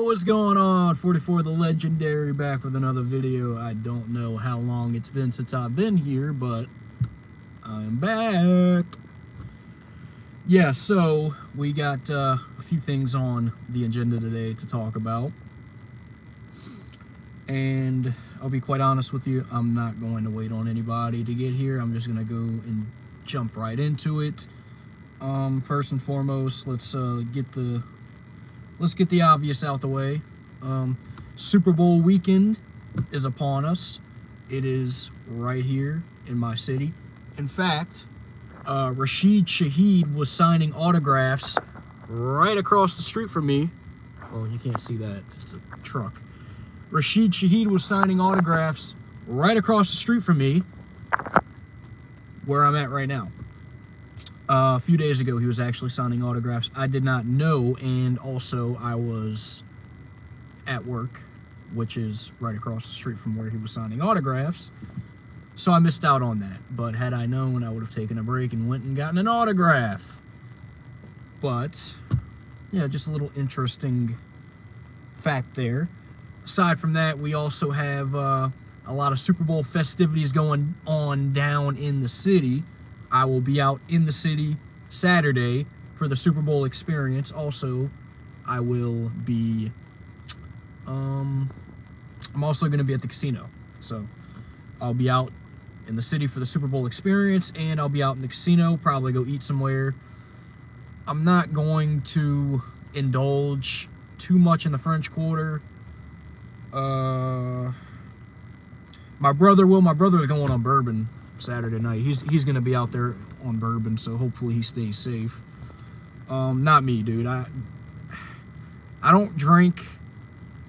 what's going on? 44 the Legendary back with another video. I don't know how long it's been since I've been here, but I'm back. Yeah, so we got a few things on the agenda today to talk about. And I'll be quite honest with you, I'm not going to wait on anybody to get here. I'm just going to go and jump right into it. First and foremost, let's get the obvious out the way. Super Bowl weekend is upon us. It is right here in my city. In fact, Rashid Shaheed was signing autographs right across the street from me. Oh, you can't see that. It's a truck. Rashid Shaheed was signing autographs right across the street from me, where I'm at right now. A few days ago, he was actually signing autographs. I did not know, and also I was at work, which is right across the street from where he was signing autographs, so I missed out on that. But had I known, I would have taken a break and went and gotten an autograph. But yeah, just a little interesting fact there. Aside from that, we also have a lot of Super Bowl festivities going on down in the city. I will be out in the city Saturday for the Super Bowl experience. Also, I will be, I'm also going to be at the casino. So, I'll be out in the city for the Super Bowl experience, and I'll be out in the casino, probably go eat somewhere. I'm not going to indulge too much in the French Quarter. My brother will. My brother's going on bourbon Saturday night. He's gonna be out there on bourbon, so hopefully he stays safe. Not me, dude. I don't drink,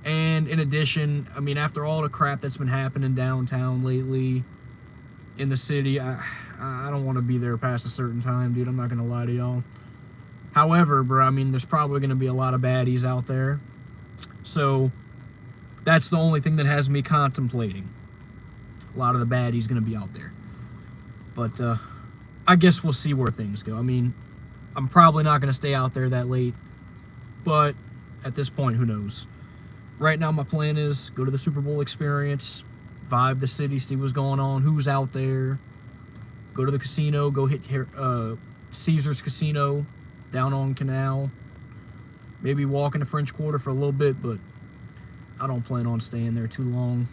and in addition, I mean, after all the crap that's been happening downtown lately in the city, I don't want to be there past a certain time, dude. I'm not gonna lie to y'all. However, bro, I mean, there's probably gonna be a lot of baddies out there, so that's the only thing that has me contemplating. A lot of the baddies gonna be out there. But I guess we'll see where things go. I mean, I'm probably not going to stay out there that late, but at this point, who knows? Right now, my plan is go to the Super Bowl experience, vibe the city, see what's going on, who's out there, go to the casino, go hit Caesars Casino down on Canal, maybe walk in the French Quarter for a little bit, but I don't plan on staying there too long.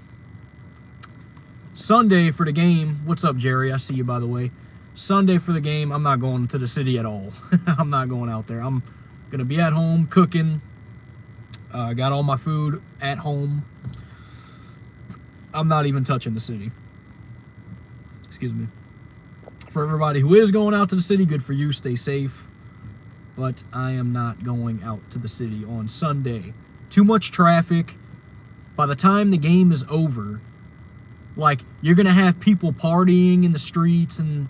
Sunday for the game, what's up, Jerry? I see you, by the way. Sunday for the game, I'm not going to the city at all. I'm not going out there. I'm going to be at home cooking. Got all my food at home. I'm not even touching the city. Excuse me. For everybody who is going out to the city, good for you. Stay safe. But I am not going out to the city on Sunday. Too much traffic. By the time the game is over, like, you're going to have people partying in the streets, and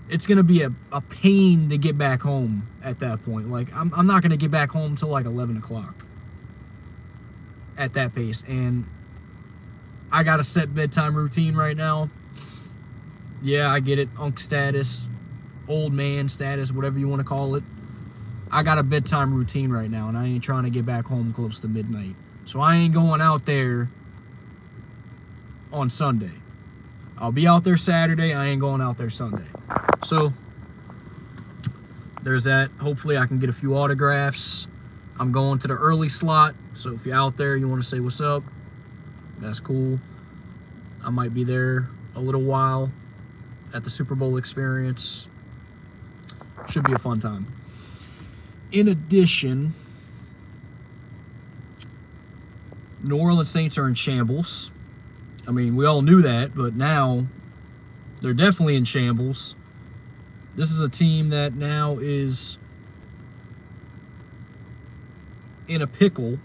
it's going to be a pain to get back home at that point. Like, I'm not going to get back home till like 11 o'clock at that pace. And I got a set bedtime routine right now. Yeah, I get it. Unk status, old man status, whatever you want to call it. I got a bedtime routine right now, and I ain't trying to get back home close to midnight. So I ain't going out there on Sunday. I'll be out there Saturday. I ain't going out there Sunday. So there's that. Hopefully I can get a few autographs. I'm going to the early slot, so if you're out there, you want to say what's up, that's cool. I might be there a little while at the Super Bowl experience. Should be a fun time. In addition, New Orleans Saints are in shambles. I mean, we all knew that, but now they're definitely in shambles. This is a team that now is in a pickle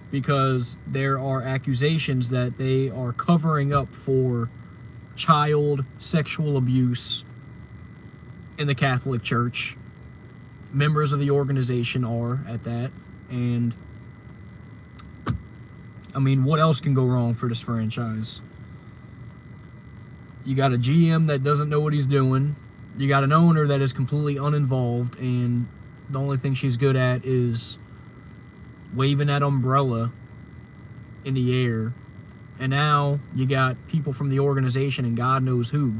because there are accusations that they are covering up for child sexual abuse in the Catholic Church. Members of the organization are at that, and I mean, what else can go wrong for this franchise? You got a GM that doesn't know what he's doing. You got an owner that is completely uninvolved, and the only thing she's good at is waving that umbrella in the air. And now you got people from the organization and God knows who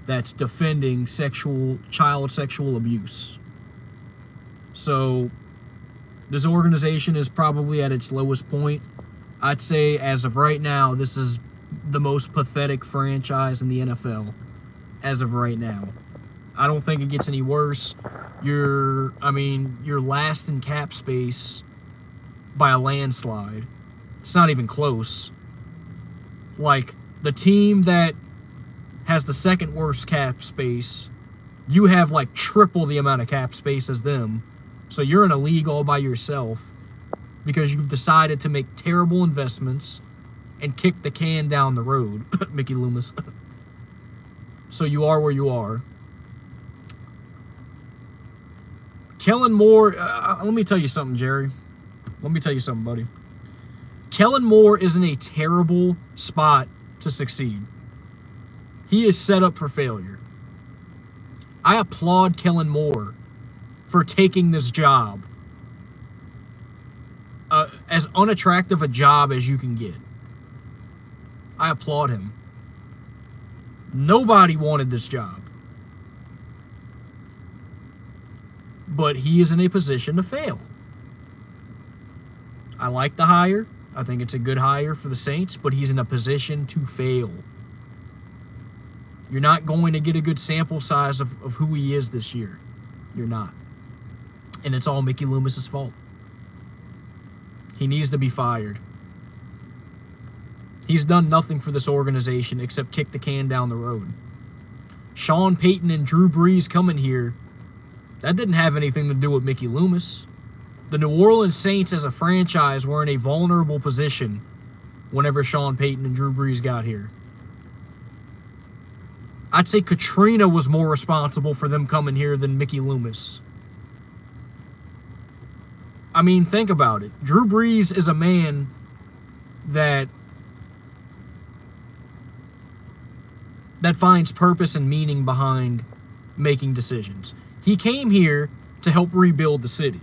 that's defending child sexual abuse. So this organization is probably at its lowest point. I'd say as of right now, this is the most pathetic franchise in the NFL as of right now. I don't think it gets any worse. You're last in cap space by a landslide. It's not even close. Like, the team that has the second worst cap space, you have like triple the amount of cap space as them. So you're in a league all by yourself because you've decided to make terrible investments and kick the can down the road, Mickey Loomis. So you are where you are. Kellen Moore, let me tell you something, Jerry. Let me tell you something, buddy. Kellen Moore is in a terrible spot to succeed. He is set up for failure. I applaud Kellen Moore for taking this job. As unattractive a job as you can get. I applaud him. Nobody wanted this job. But he is in a position to fail. I like the hire. I think it's a good hire for the Saints, but he's in a position to fail. You're not going to get a good sample size of who he is this year. You're not. And it's all Mickey Loomis's fault. He needs to be fired. He's done nothing for this organization except kick the can down the road. Sean Payton and Drew Brees coming here, that didn't have anything to do with Mickey Loomis. The New Orleans Saints as a franchise were in a vulnerable position whenever Sean Payton and Drew Brees got here. I'd say Katrina was more responsible for them coming here than Mickey Loomis. I mean, think about it. Drew Brees is a man that finds purpose and meaning behind making decisions. He came here to help rebuild the city.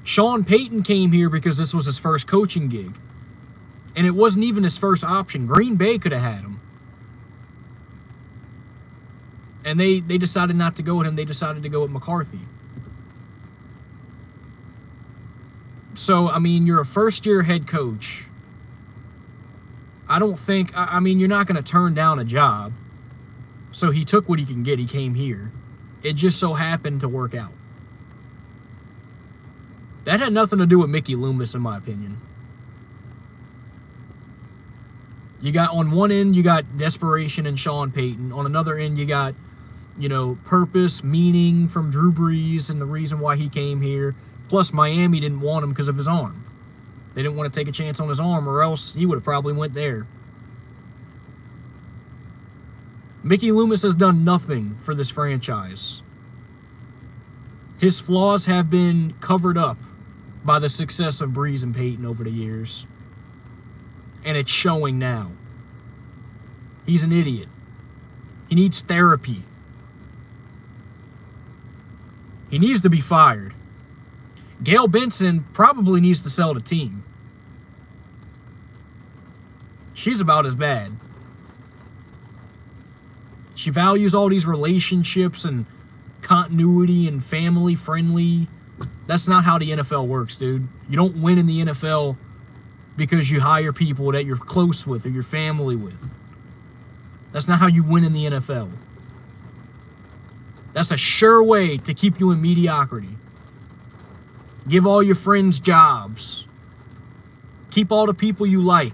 Sean Payton came here because this was his first coaching gig. And it wasn't even his first option. Green Bay could have had him. And they decided not to go with him. They decided to go with McCarthy. So, I mean, you're a first-year head coach. I mean, you're not going to turn down a job. So he took what he can get. He came here. It just so happened to work out. That had nothing to do with Mickey Loomis, in my opinion. You got, on one end, you got desperation in Sean Payton. On another end, you got, purpose, meaning from Drew Brees and the reason why he came here. Plus, Miami didn't want him because of his arm. They didn't want to take a chance on his arm, or else he would have probably went there. Mickey Loomis has done nothing for this franchise. His flaws have been covered up by the success of Brees and Payton over the years. And it's showing now. He's an idiot. He needs therapy. He needs to be fired. Gail Benson probably needs to sell the team. She's about as bad. She values all these relationships and continuity and family friendly. That's not how the NFL works, dude. You don't win in the NFL because you hire people that you're close with or you're family with. That's not how you win in the NFL. That's a sure way to keep you in mediocrity. Give all your friends jobs. Keep all the people you like.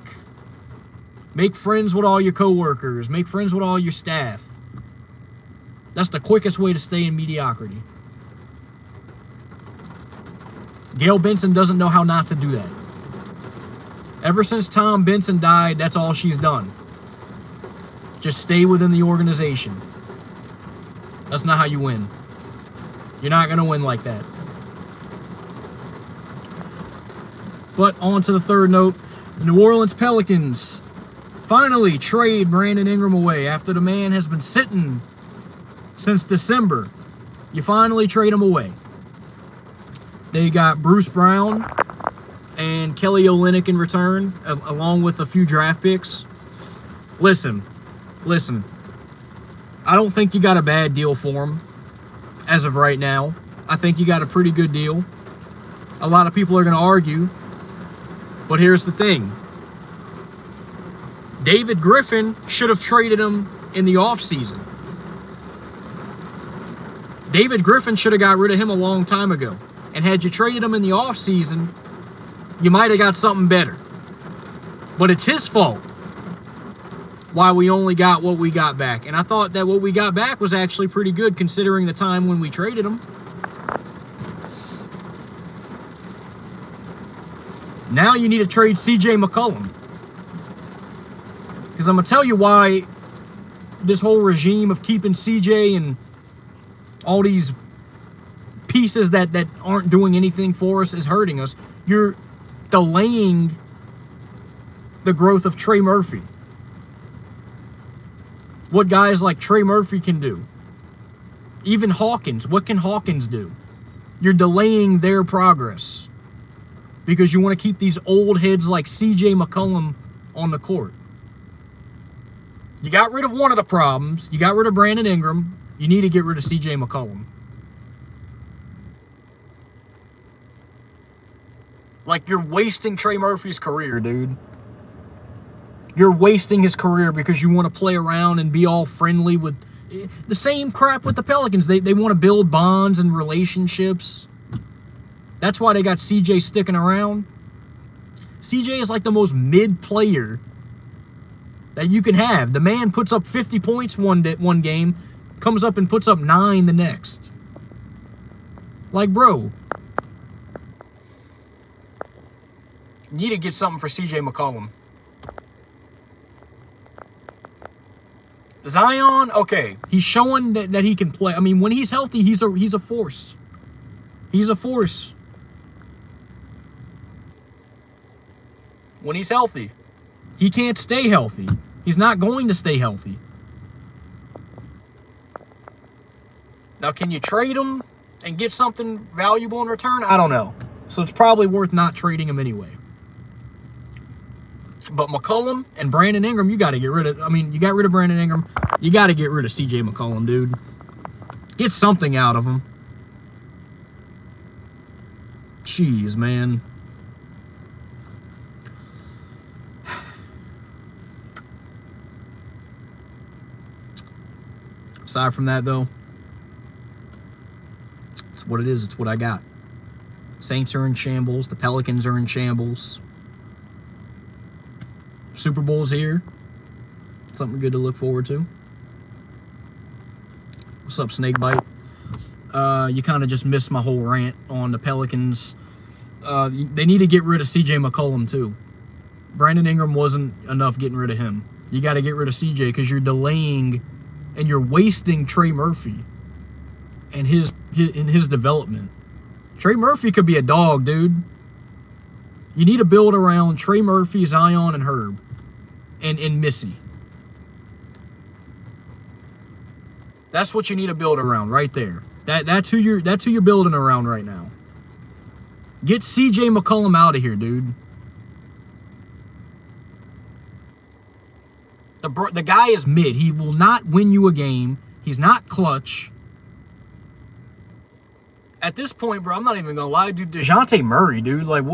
Make friends with all your coworkers. Make friends with all your staff. That's the quickest way to stay in mediocrity. Gail Benson doesn't know how not to do that. Ever since Tom Benson died, that's all she's done. Just stay within the organization. That's not how you win. You're not going to win like that. But on to the third note. New Orleans Pelicans finally trade Brandon Ingram away after the man has been sitting since December. You finally trade him away. They got Bruce Brown and Kelly Olynyk in return, along with a few draft picks. Listen. I don't think you got a bad deal for him as of right now. I think you got a pretty good deal. A lot of people are going to argue, but here's the thing. David Griffin should have traded him in the offseason. David Griffin should have got rid of him a long time ago. And had you traded him in the offseason, you might have got something better. But it's his fault why we only got what we got back. And I thought that what we got back was actually pretty good considering the time when we traded him. Now you need to trade CJ McCollum. Because I'm going to tell you why this whole regime of keeping CJ and all these pieces that aren't doing anything for us is hurting us. You're delaying the growth of Trey Murphy. What guys like Trey Murphy can do. Even Hawkins. What can Hawkins do? You're delaying their progress because you want to keep these old heads like CJ McCollum on the court. You got rid of one of the problems. You got rid of Brandon Ingram. You need to get rid of CJ McCollum. Like, you're wasting Trey Murphy's career, dude. You're wasting his career because you want to play around and be all friendly with... The same crap with the Pelicans. They want to build bonds and relationships. That's why they got CJ sticking around. CJ is like the most mid player that you can have. The man puts up 50 points one game, comes up and puts up 9 the next. Like, bro, you need to get something for CJ McCollum. Zion, okay, he's showing that he can play. I mean, when he's healthy, he's a force. He's a force. When he's healthy. He can't stay healthy. He's not going to stay healthy. Now, can you trade him and get something valuable in return? I don't know. So it's probably worth not trading him anyway. But McCollum and Brandon Ingram, you got to get rid of... I mean, you got rid of Brandon Ingram. You got to get rid of CJ McCollum, dude. Get something out of him. Jeez, man. Aside from that, though, it's what it is. It's what I got. Saints are in shambles. The Pelicans are in shambles. Super Bowl's here. Something good to look forward to. What's up, Snakebite? You kind of just missed my whole rant on the Pelicans. They need to get rid of CJ McCollum, too. Brandon Ingram wasn't enough getting rid of him. You got to get rid of CJ because you're delaying and you're wasting Trey Murphy and his development. Trey Murphy could be a dog, dude. You need to build around Trey Murphy, Zion, and Herb, and Missy. That's what you need to build around right there. That's who you're building around right now. Get CJ McCollum out of here, dude. The guy is mid. He will not win you a game. He's not clutch. At this point, bro, I'm not even gonna lie, dude. DeJounte Murray, dude, like,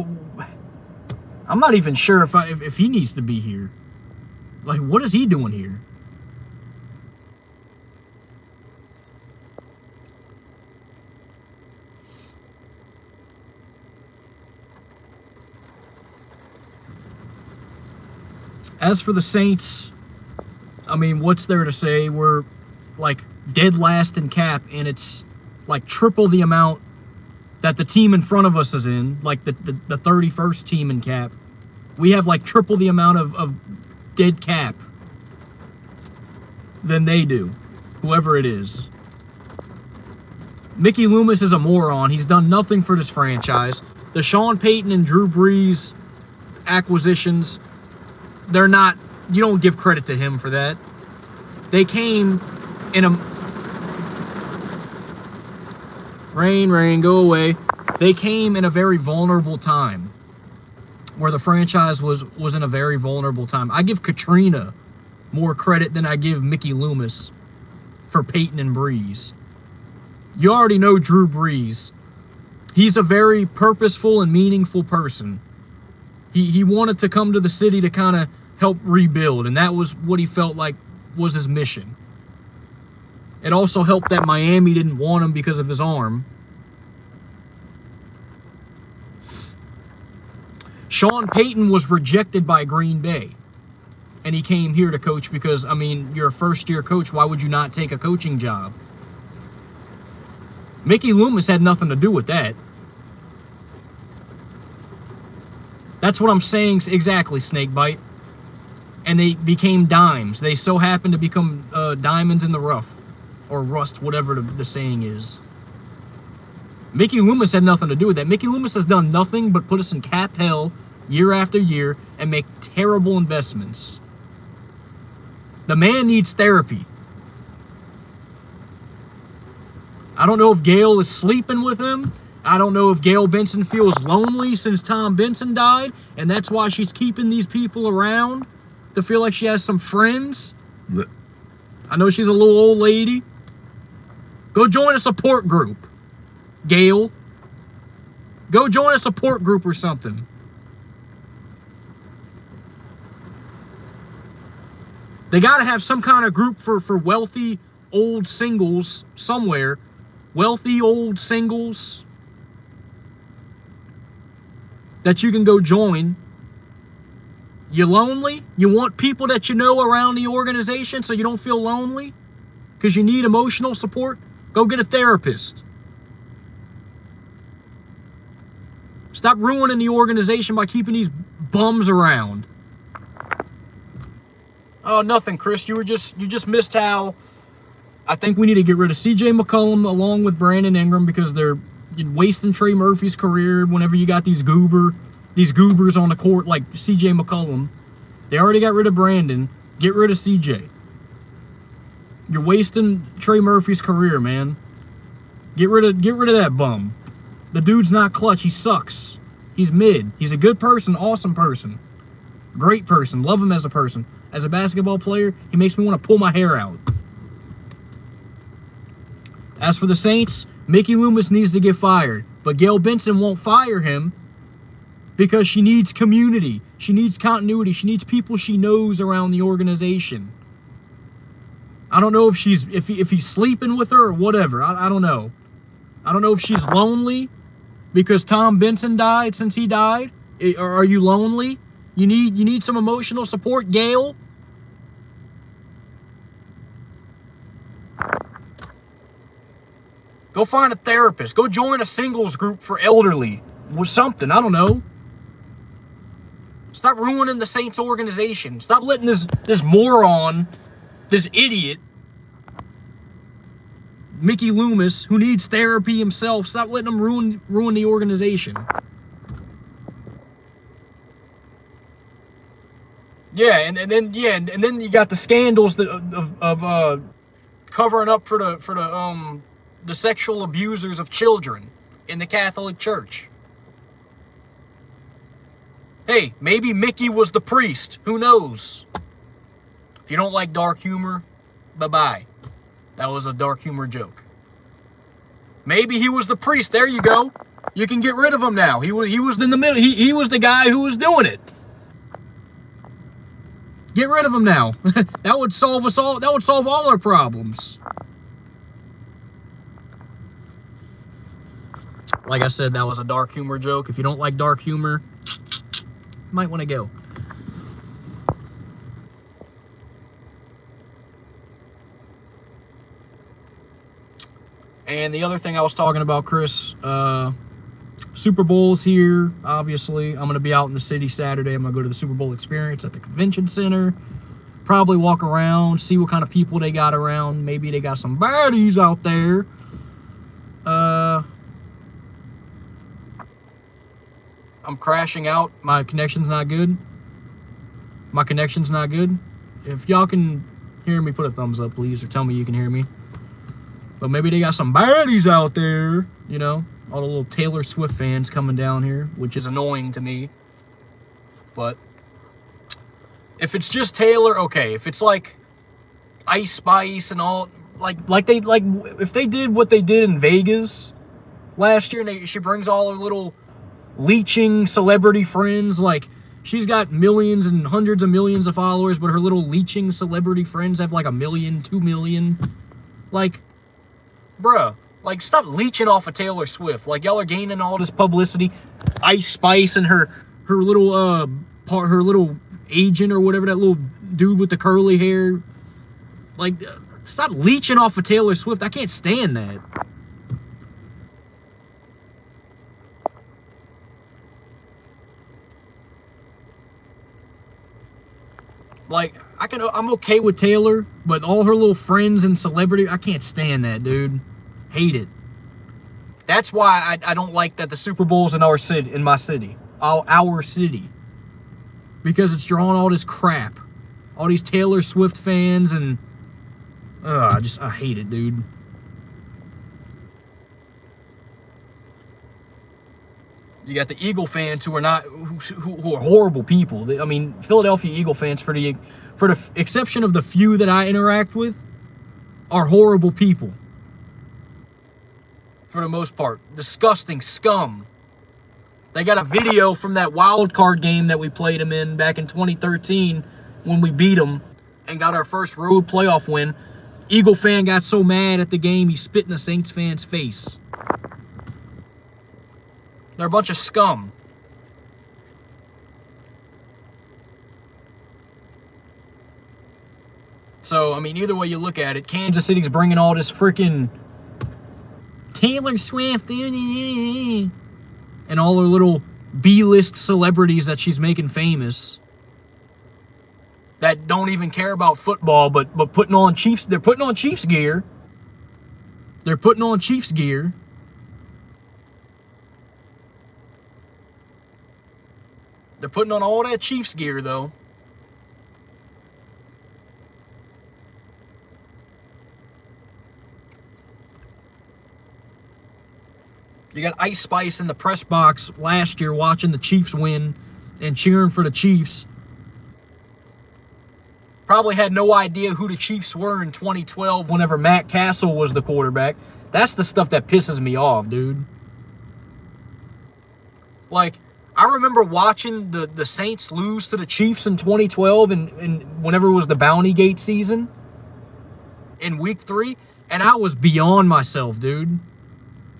I'm not even sure if he needs to be here. Like, what is he doing here? As for the Saints, I mean, what's there to say? We're like dead last in cap, and it's like triple the amount that the team in front of us is in, like the 31st team in cap. We have like triple the amount of dead cap than they do, whoever it is. Mickey Loomis is a moron. He's done nothing for this franchise. The Sean Payton and Drew Brees acquisitions, they're not, you don't give credit to him for that. They came in a... Rain, go away. They came in a very vulnerable time, where the franchise was in a very vulnerable time. I give Katrina more credit than I give Mickey Loomis for Peyton and Breeze. You already know Drew Brees. He's a very purposeful and meaningful person. He wanted to come to the city to kind of help rebuild, and that was what he felt like was his mission. It also helped that Miami didn't want him because of his arm. Sean Payton was rejected by Green Bay, and he came here to coach because, I mean, you're a first-year coach. Why would you not take a coaching job? Mickey Loomis had nothing to do with that. That's what I'm saying exactly, Snakebite. And they became dimes. They so happened to become diamonds in the rough. Or rust, whatever the saying is. Mickey Loomis had nothing to do with that. Mickey Loomis has done nothing but put us in cap hell year after year and make terrible investments. The man needs therapy. I don't know if Gail is sleeping with him. I don't know if Gail Benson feels lonely since Tom Benson died, and that's why she's keeping these people around to feel like she has some friends. I know she's a little old lady. Go join a support group, Gail. Go join a support group or something. They got to have some kind of group for wealthy old singles somewhere. Wealthy old singles that you can go join. You lonely? You want people that you know around the organization so you don't feel lonely? Because you need emotional support? Go get a therapist. Stop ruining the organization by keeping these bums around. Oh, nothing, Chris. You just missed how I think we need to get rid of C.J. McCollum along with Brandon Ingram because they're wasting Trey Murphy's career whenever you got these goobers on the court like C.J. McCollum. They already got rid of Brandon. Get rid of C.J. You're wasting Trey Murphy's career, man. Get rid of that bum. The dude's not clutch. He sucks. He's mid. He's a good person, awesome person. Great person. Love him as a person. As a basketball player, he makes me want to pull my hair out. As for the Saints, Mickey Loomis needs to get fired. But Gail Benson won't fire him because she needs community. She needs continuity. She needs people she knows around the organization. I don't know if he's sleeping with her or whatever. I don't know. I don't know if she's lonely because Tom Benson died since he died. Or are you lonely? You need some emotional support, Gail? Go find a therapist. Go join a singles group for elderly. Or something. I don't know. Stop ruining the Saints organization. Stop letting this moron, this idiot, Mickey Loomis, who needs therapy himself, stop letting him ruin the organization. Yeah, and then you got the scandals of covering up for the sexual abusers of children in the Catholic Church. Hey, maybe Mickey was the priest. Who knows? If you don't like dark humor, bye-bye. That was a dark humor joke. Maybe he was the priest. There you go. You can get rid of him now. He was in the middle. He was the guy who was doing it. Get rid of him now. That would solve us all. That would solve all our problems. Like I said, that was a dark humor joke. If you don't like dark humor, you might want to go. And the other thing I was talking about, Chris, Super Bowl's here, obviously. I'm going to be out in the city Saturday. I'm going to go to the Super Bowl experience at the convention center. Probably walk around, see what kind of people they got around. Maybe they got some baddies out there. I'm crashing out. My connection's not good. My connection's not good. If y'all can hear me, put a thumbs up, please, or tell me you can hear me. But maybe they got some baddies out there, you know. All the little Taylor Swift fans coming down here, which is annoying to me. But if it's just Taylor, okay. If it's like Ice Spice and all, like if they did what they did in Vegas last year, and she brings all her little leeching celebrity friends, like she's got millions and hundreds of millions of followers, but her little leeching celebrity friends have like 1 million, 2 million. Like, bruh, like stop leeching off of Taylor Swift. Like y'all are gaining all this publicity. Ice Spice and her little her little agent or whatever, that little dude with the curly hair. Like, stop leeching off of Taylor Swift. I can't stand that. Like, I'm okay with Taylor, but all her little friends and celebrity, I can't stand that, dude. Hate it. That's why I don't like that the Super Bowl's in our city, our city, because it's drawing all this crap, all these Taylor Swift fans, and I hate it, dude. You got the Eagle fans who are horrible people. I mean, Philadelphia Eagle fans, for the exception of the few that I interact with, are horrible people. For the most part, disgusting scum. They got a video from that wild card game that we played them in back in 2013 when we beat them and got our first road playoff win. Eagle fan got so mad at the game he spit in a Saints fan's face. They're a bunch of scum. So, I mean, either way you look at it, Kansas City's bringing all this freaking Taylor Swift and all her little B-list celebrities that she's making famous that don't even care about football, but putting on Chiefs. They're putting on Chiefs gear. They're putting on Chiefs gear. They're putting on all that Chiefs gear, though. You got Ice Spice in the press box last year watching the Chiefs win and cheering for the Chiefs. Probably had no idea who the Chiefs were in 2012 whenever Matt Castle was the quarterback. That's the stuff that pisses me off, dude. Like, I remember watching the Saints lose to the Chiefs in 2012 and whenever it was the Bounty Gate season in week 3, and I was beyond myself, dude.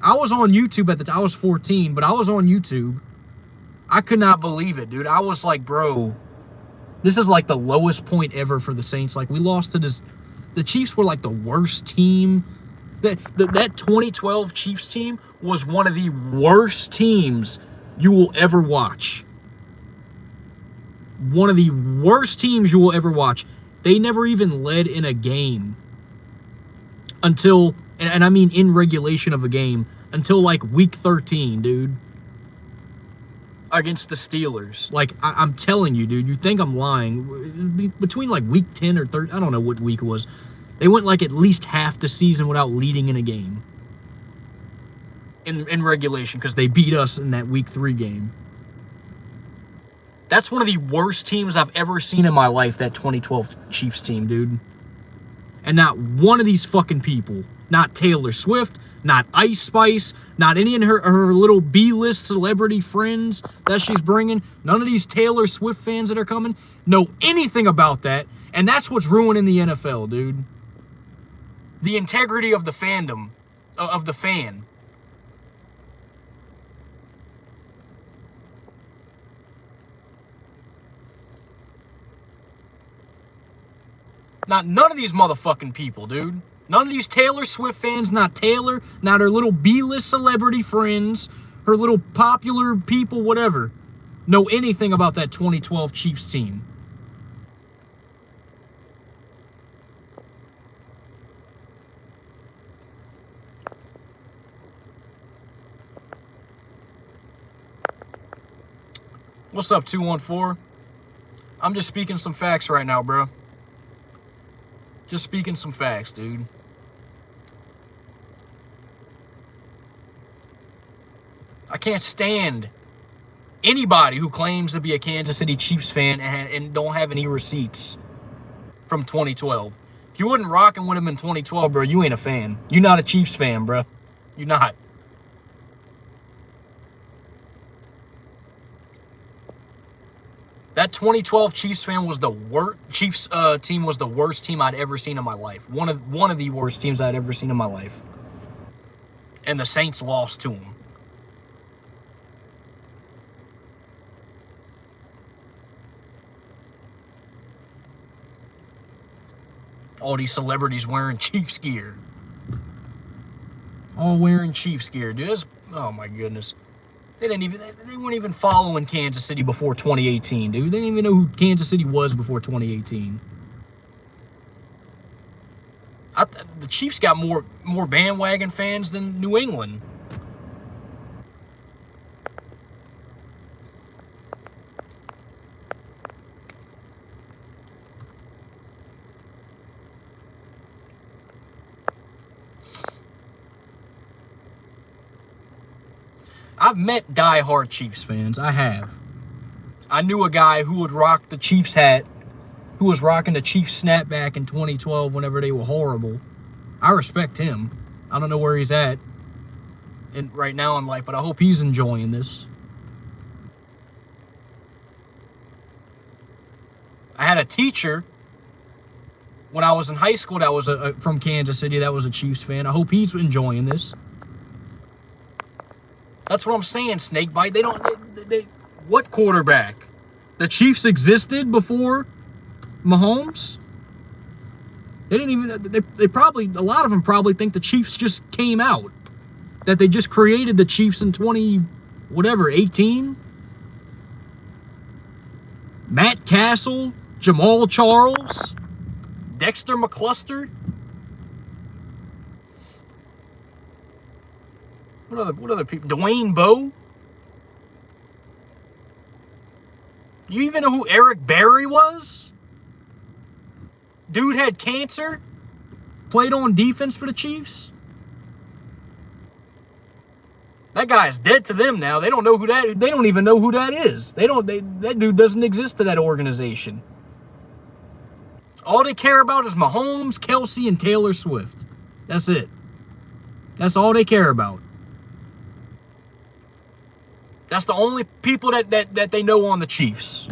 I was on YouTube at the time. I was 14, but I was on YouTube. I could not believe it, dude. I was like, bro, this is like the lowest point ever for the Saints. Like, we lost to this. The Chiefs were like the worst team. That 2012 Chiefs team was one of the worst teams you will ever watch. One of the worst teams you will ever watch. They never even led in a game until, and I mean in regulation of a game, until like week 13, dude. Against the Steelers. Like, I'm telling you, dude, you think I'm lying. Between like week 10 or 13, I don't know what week it was. They went like at least half the season without leading in a game. In regulation, because they beat us in that week 3 game. That's one of the worst teams I've ever seen in my life, that 2012 Chiefs team, dude. And not one of these fucking people, not Taylor Swift, not Ice Spice, not any of her little B-list celebrity friends that she's bringing, none of these Taylor Swift fans that are coming know anything about that, and that's what's ruining the NFL, dude. The integrity of the fandom, of the fan. None of these motherfucking people, dude. None of these Taylor Swift fans, not Taylor, not her little B-list celebrity friends, her little popular people, whatever, know anything about that 2012 Chiefs team. What's up, 214? I'm just speaking some facts right now, bro. Just speaking some facts, dude. can't stand anybody who claims to be a Kansas City Chiefs fan and don't have any receipts from 2012. If you wasn't rocking with them in 2012, bro, you ain't a fan. You're not a Chiefs fan, bro. You're not. That 2012 Chiefs fan was the worst. Chiefs team was the worst team I'd ever seen in my life. One of the worst teams I'd ever seen in my life. And the Saints lost to them. All these celebrities wearing Chiefs gear. All wearing Chiefs gear, dude. Oh my goodness. They weren't even following Kansas City before 2018, dude. They didn't even know who Kansas City was before 2018. The Chiefs got more bandwagon fans than New England. I've met die-hard Chiefs fans. I have. I knew a guy who would rock the Chiefs hat, who was rocking the Chiefs snapback in 2012 whenever they were horrible. I respect him. I don't know where he's at. And right now I'm like, but I hope he's enjoying this. I had a teacher when I was in high school that was from Kansas City that was a Chiefs fan. I hope he's enjoying this. That's what I'm saying, Snakebite. What quarterback? The Chiefs existed before Mahomes? They didn't even, they probably, a lot of them probably think the Chiefs just came out. That they just created the Chiefs in 18? Matt Castle, Jamal Charles, Dexter McCluster. What other people? Dwayne Bowe? You even know who Eric Berry was? Dude had cancer. Played on defense for the Chiefs. That guy's dead to them now. They don't know who that. They don't even know who that is. That dude doesn't exist to that organization. All they care about is Mahomes, Kelsey, and Taylor Swift. That's it. That's all they care about. That's the only people that they know on the Chiefs.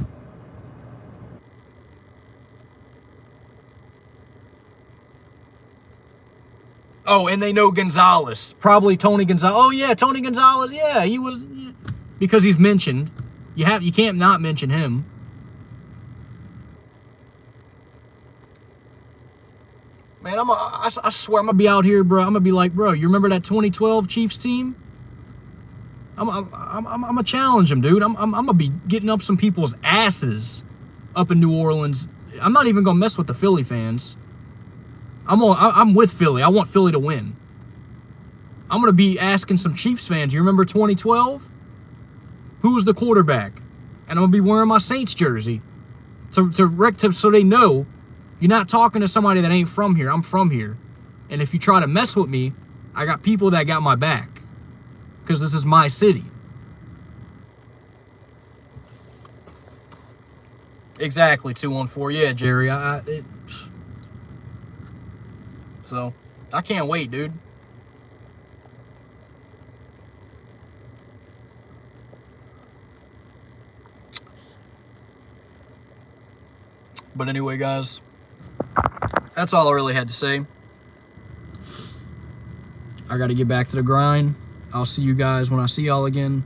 Oh, and they know Gonzalez. Probably Tony Gonzalez. Oh, yeah, Tony Gonzalez. Yeah, he was. Yeah. Because he's mentioned. You can't not mention him. Man, I swear I'm going to be out here, bro. I'm going to be like, bro, you remember that 2012 Chiefs team? I'm gonna challenge him, dude. I'm gonna be getting up some people's asses up in New Orleans. I'm not even gonna mess with the Philly fans. I'm with Philly. I want Philly to win. I'm gonna be asking some Chiefs fans. You remember 2012? Who was the quarterback? And I'm gonna be wearing my Saints jersey, so they know you're not talking to somebody that ain't from here. I'm from here, and if you try to mess with me, I got people that got my back. Because this is my city. Exactly, 214. Yeah, Jerry. So, I can't wait, dude. But anyway, guys, that's all I really had to say. I got to get back to the grind. I'll see you guys when I see y'all again.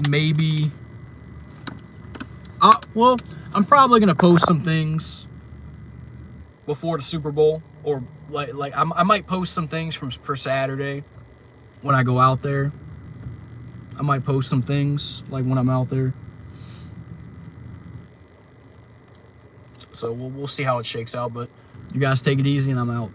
Maybe. Well, I'm probably gonna post some things before the Super Bowl, or I might post some things for Saturday when I go out there. I might post some things like when I'm out there. So we'll see how it shakes out. But you guys take it easy, and I'm out.